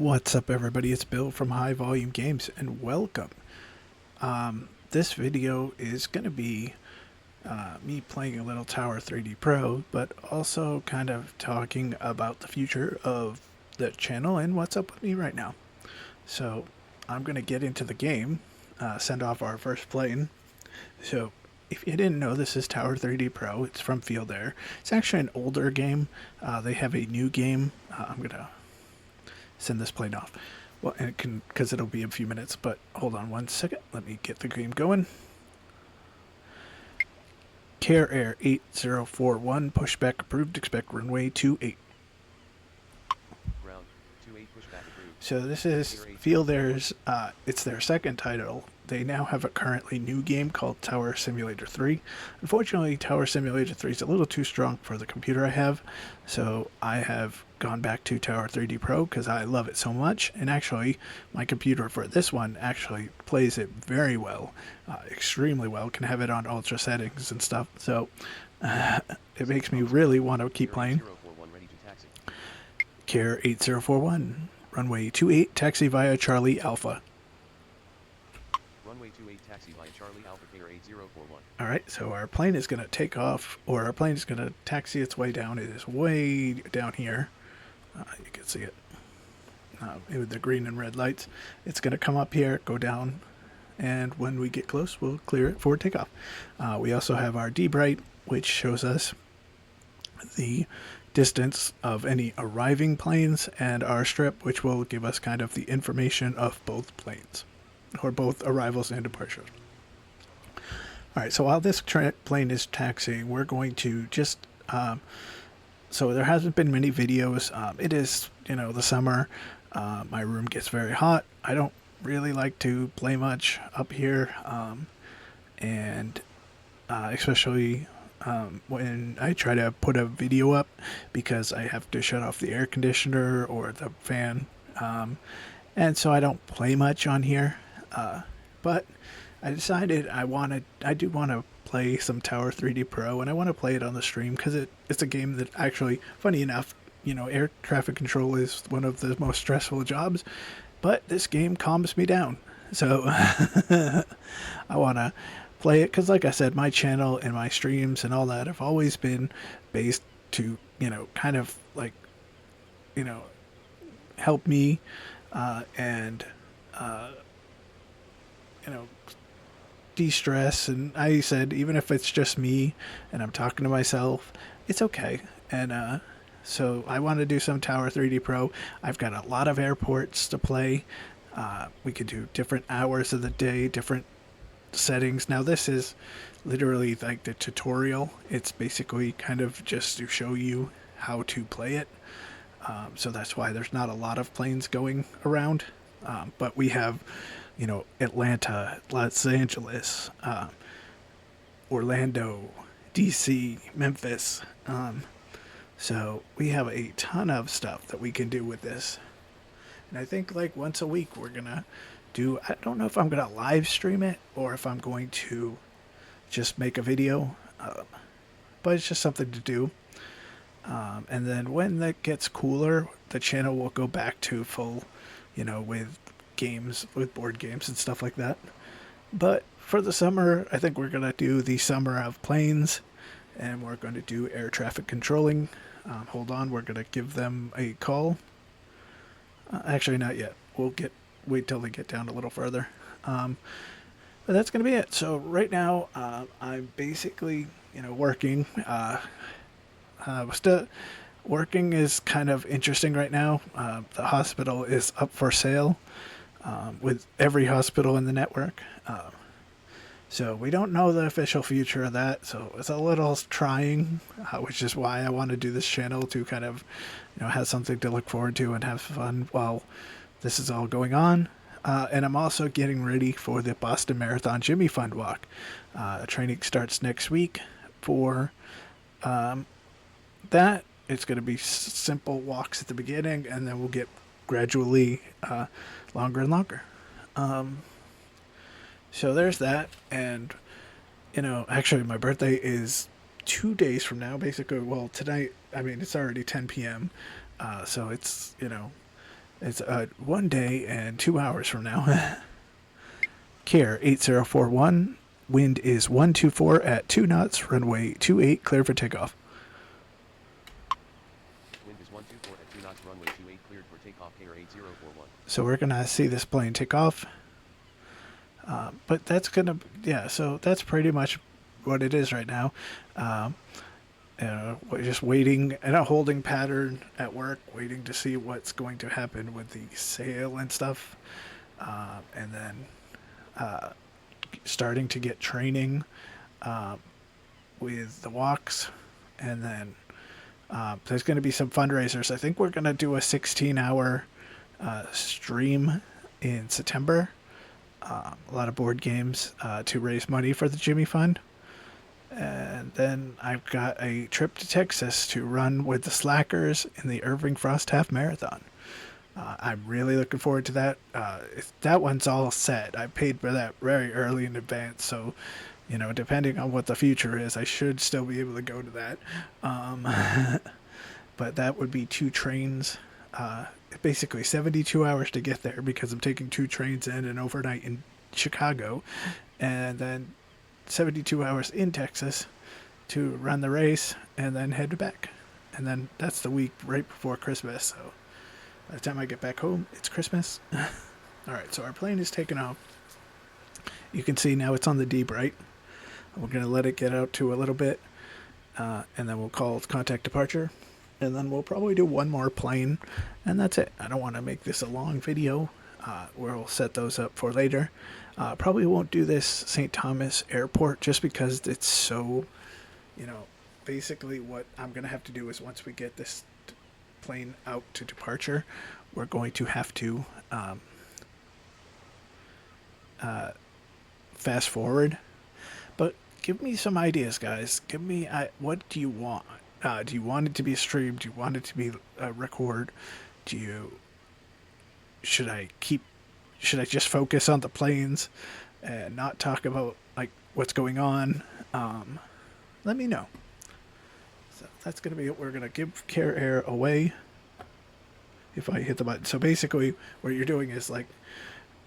What's up, everybody? It's Bill from High Volume Games, and welcome. This video is going to be me playing a little Tower 3D Pro, but also kind of talking about the future of the channel and what's up with me right now. So I'm going to get into the game, send off our first plane. So if you didn't know, this is Tower 3D Pro. It's from Field Air. It's actually an older game. They have a new game. I'm going to send this plane off. Well, and it can, because it'll be a few minutes, but hold on one second. Let me get the game going. Care Air 8041, pushback approved, expect runway 28. Ground 28, pushback approved. So this is Field Air's, it's their second title. They now have a currently new game called Tower Simulator 3. Unfortunately, Tower Simulator 3 is a little too strong for the computer I have, so I have gone back to Tower 3D Pro because I love it so much. And actually, my computer for this one actually plays it very well, extremely well. Can have it on ultra settings and stuff. So it makes me really want to keep playing. Care 8041, runway 28, taxi via Charlie Alpha. Runway 28, taxi via Charlie Alpha, Care 8041. Alright, so our plane is going to take off, or our plane is going to taxi its way down. It is way down here. You can see it with the green and red lights. It's going to come up here, go down, and when we get close, we'll clear it for takeoff. We also have our D-Bright, which shows us the distance of any arriving planes, and our strip, which will give us kind of the information of both planes, or both arrivals and departures. Alright, so while this plane is taxiing, we're going to just so there hasn't been many videos. It is, the summer. My room gets very hot. I don't really like to play much up here, and especially when I try to put a video up, because I have to shut off the air conditioner or the fan, and so I don't play much on here. But I decided I do want to play some Tower 3D Pro, and I want to play it on the stream because it's a game that actually, funny enough, air traffic control is one of the most stressful jobs, but this game calms me down. So I want to play it because, like I said, my channel and my streams and all that have always been based to, kind of like, help me and de-stress. And I said, even if it's just me and I'm talking to myself, it's okay. And so I want to do some Tower 3D Pro. I've got a lot of airports to play. We could do different hours of the day, different settings. Now this is literally like the tutorial. It's basically kind of just to show you how to play it. So that's why there's not a lot of planes going around. But we have, Atlanta, Los Angeles, Orlando, DC, Memphis. So we have a ton of stuff that we can do with this. And I think like once a week we're going to do, I don't know if I'm going to live stream it or if I'm going to just make a video. But it's just something to do. And then when that gets cooler, the channel will go back to full, with games, with board games and stuff like that. But for the summer, I think we're going to do the summer of planes, and we're going to do air traffic controlling. Hold on, we're going to give them a call. Actually, not yet. We'll wait till they get down a little further. But that's going to be it. So right now, I'm basically, working. Still, working is kind of interesting right now. The hospital is up for sale, with every hospital in the network. So we don't know the official future of that. So it's a little trying, which is why I want to do this channel, to kind of, have something to look forward to and have fun while this is all going on. And I'm also getting ready for the Boston Marathon Jimmy Fund Walk. Training starts next week for that. It's going to be simple walks at the beginning, and then we'll get gradually longer and longer. So there's that. And actually my birthday is 2 days from now, basically. Well, tonight, I mean, it's already 10 p.m. So it's It's 1 day and 2 hours from now. Care 8041. Wind is 124 at 2 knots. Runway 28 clear for takeoff. Wind is 124 at 2 knots. Runway 28 cleared for takeoff. Care 8041. So we're going to see this plane take off. But that's going to, yeah, so that's pretty much what it is right now. We're just waiting in a holding pattern at work, waiting to see what's going to happen with the sale and stuff. And then starting to get training with the walks. And then there's going to be some fundraisers. I think we're going to do a 16-hour stream in September. A lot of board games to raise money for the Jimmy Fund. And then I've got a trip to Texas to run with the Slackers in the Irving Frost Half Marathon. I'm really looking forward to that. That one's all set. I paid for that very early in advance, so depending on what the future is, I should still be able to go to that. But that would be 2 trains. Basically 72 hours to get there because I'm taking 2 trains in and overnight in Chicago, and then 72 hours in Texas to run the race and then head back. And then that's the week right before Christmas. So by the time I get back home, it's Christmas. All right, so our plane is taking off. You can see now it's on the deep right. We're going to let it get out to a little bit, and then we'll call contact departure. And then we'll probably do one more plane, and that's it. I don't want to make this a long video. We'll set those up for later. Probably won't do this St. Thomas Airport just because it's so, basically what I'm going to have to do is once we get this plane out to departure, we're going to have to fast forward. But give me some ideas, guys. Give me, what do you want? Do you want it to be streamed? Do you want it to be record? Should I just focus on the planes and not talk about what's going on? Let me know. So that's going to be it. We're going to give Care Air away if I hit the button. So basically what you're doing is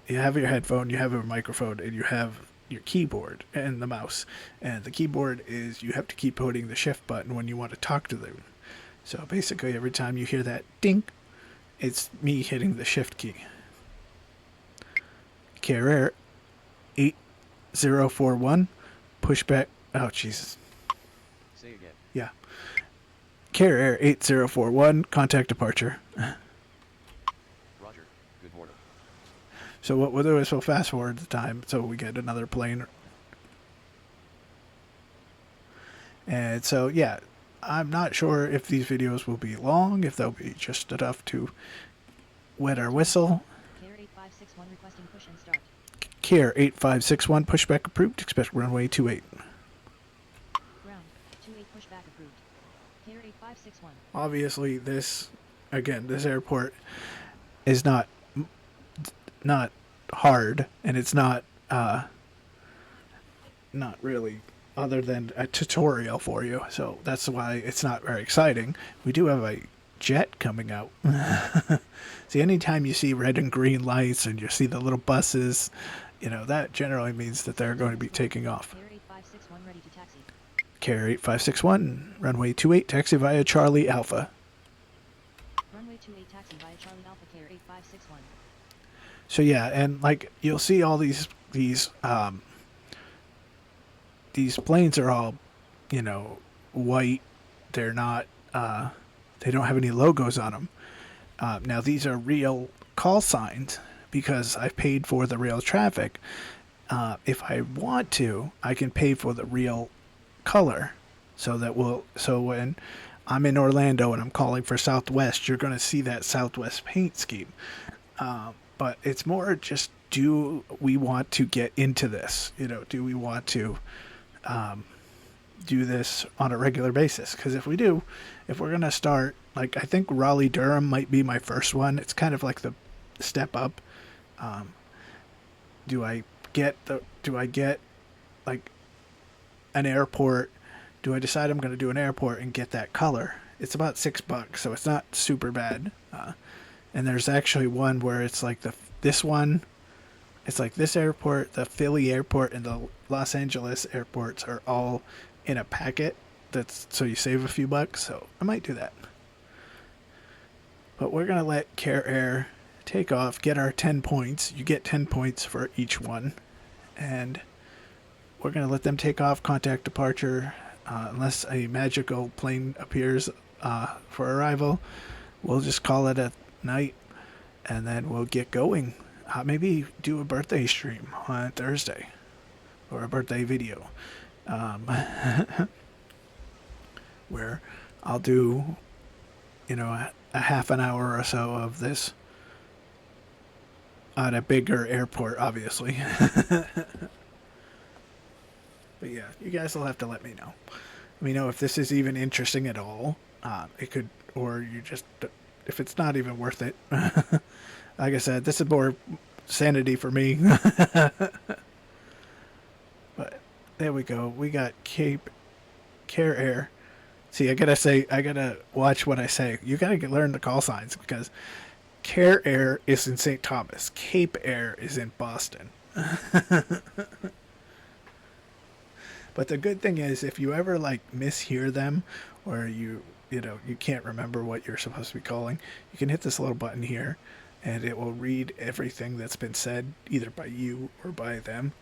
you have your headphone, you have a microphone, and you have your keyboard and the mouse. And the keyboard is you have to keep holding the shift button when you want to talk to them. So basically every time you hear that ding, it's me hitting the shift key. Care Air 8041, pushback. Oh, Jesus. Say again. Yeah. Care Air 8041, contact departure. Roger. Good morning. So what we'll do is we'll fast forward the time so we get another plane. And so, yeah, I'm not sure if these videos will be long, if they'll be just enough to wet our whistle. Care 8561 requesting push and start. Care 8561, pushback approved. Expect runway 28. Ground 28 pushback approved. Care 8561. Obviously, this airport is not hard, and it's not really other than a tutorial for you. So that's why it's not very exciting. We do have a jet coming out. See, anytime you see red and green lights and you see the little buses, that generally means that they're going to be taking off. Care 8561 ready to taxi. Care 8561, runway 28, taxi via Charlie Alpha. Runway 28 taxi via Charlie Alpha. Care 8561. So yeah, and you'll see all these planes are all, white. They're not, they don't have any logos on them. Now these are real call signs because I've paid for the real traffic. If I want to, I can pay for the real color, so when I'm in Orlando and I'm calling for Southwest, you're going to see that Southwest paint scheme. But it's more just, do we want to get into this? Do we want to do this on a regular basis? Because if we do, if we're going to start, I think Raleigh-Durham might be my first one. It's kind of like the step up. Do I get an airport? Do I decide I'm going to do an airport and get that color? It's about $6, so it's not super bad. And there's actually one where it's like this one. It's like this airport, the Philly airport, and the Los Angeles airports are all in a packet. That's so you save a few bucks. So I might do that. But we're gonna let Care Air take off, get our 10 points. You get 10 points for each one, and we're gonna let them take off. Contact departure, unless a magical plane appears for arrival. We'll just call it a night, and then we'll get going. Maybe do a birthday stream on Thursday, or a birthday video, where I'll do, a half an hour or so of this at a bigger airport, obviously. But yeah, you guys will have to let me know. Let me know if this is even interesting at all. It could, or you just, if it's not even worth it. Like I said, this is more sanity for me. But there we go. We got Care Air. See, I gotta watch what I say. You gotta learn the call signs, because Care Air is in St. Thomas. Cape Air is in Boston. But the good thing is, if you ever mishear them, or you can't remember what you're supposed to be calling, you can hit this little button here, and it will read everything that's been said, either by you or by them.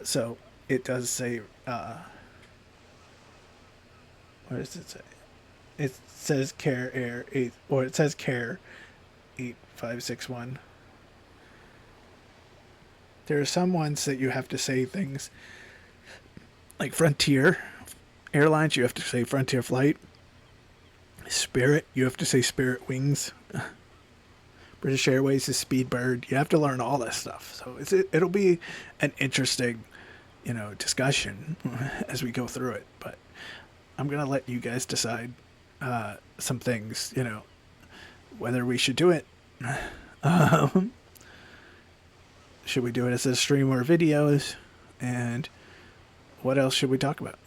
So it does say, what does it say? It says Care Air 8, or it says Care 8561. There are some ones that you have to say things like Frontier Airlines, you have to say Frontier Flight. Spirit, you have to say Spirit Wings. British Airways is Speedbird. You have to learn all this stuff. So it'll be an interesting, discussion as we go through it. But I'm going to let you guys decide some things, whether we should do it. Should we do it as a stream or videos? And what else should we talk about?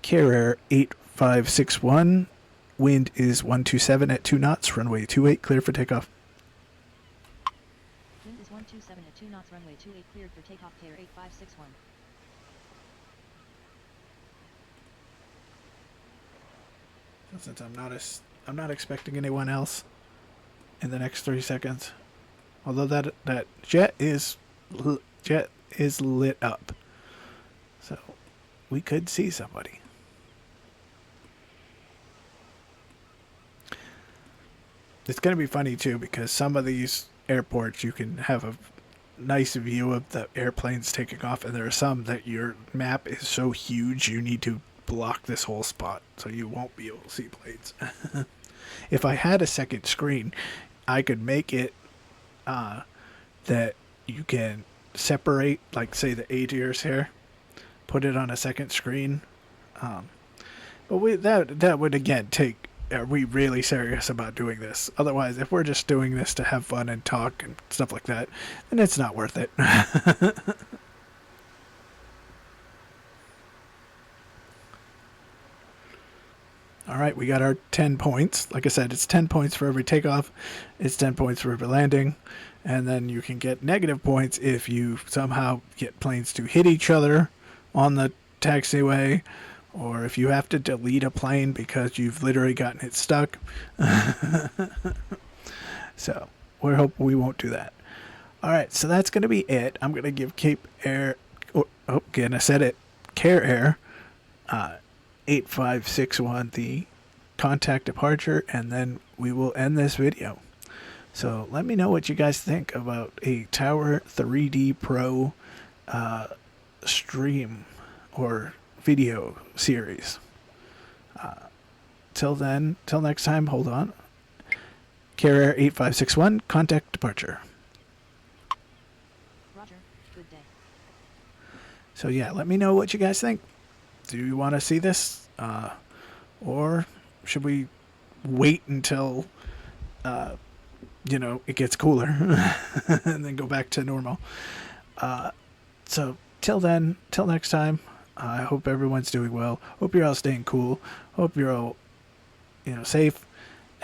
Care Air 8561. Wind is 127 at 2 knots. Runway 28 clear for takeoff. Wind is 127 at 2 knots. Runway 28 cleared for takeoff. Care 8561. Since I'm not expecting anyone else in the next 3 seconds. Although that jet is lit up, so we could see somebody. It's going to be funny too, because some of these airports you can have a nice view of the airplanes taking off, and there are some that your map is so huge you need to block this whole spot, so you won't be able to see planes. If I had a second screen, I could make it that you can separate, like say the A tiers here, put it on a second screen. But that would again take. Are we really serious about doing this? Otherwise, if we're just doing this to have fun and talk and stuff like that, then it's not worth it. All right, we got our 10 points. Like I said, it's 10 points for every takeoff. It's 10 points for every landing. And then you can get negative points if you somehow get planes to hit each other on the taxiway, or if you have to delete a plane because you've literally gotten it stuck. So we hope we won't do that. All right, so that's going to be it. I'm going to give Cape Air, again, I said it, Care Air 8561 the contact departure, and then we will end this video. So let me know what you guys think about a Tower 3D Pro stream or video series. Till next time, hold on. Care Air 8561, contact departure. Roger. Good day. So yeah, let me know what you guys think. Do you want to see this? Or should we wait until, it gets cooler and then go back to normal? So till next time, I hope everyone's doing well. Hope you're all staying cool. Hope you're all, safe.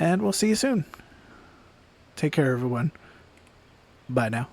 and we'll see you soon. Take care, everyone. Bye now.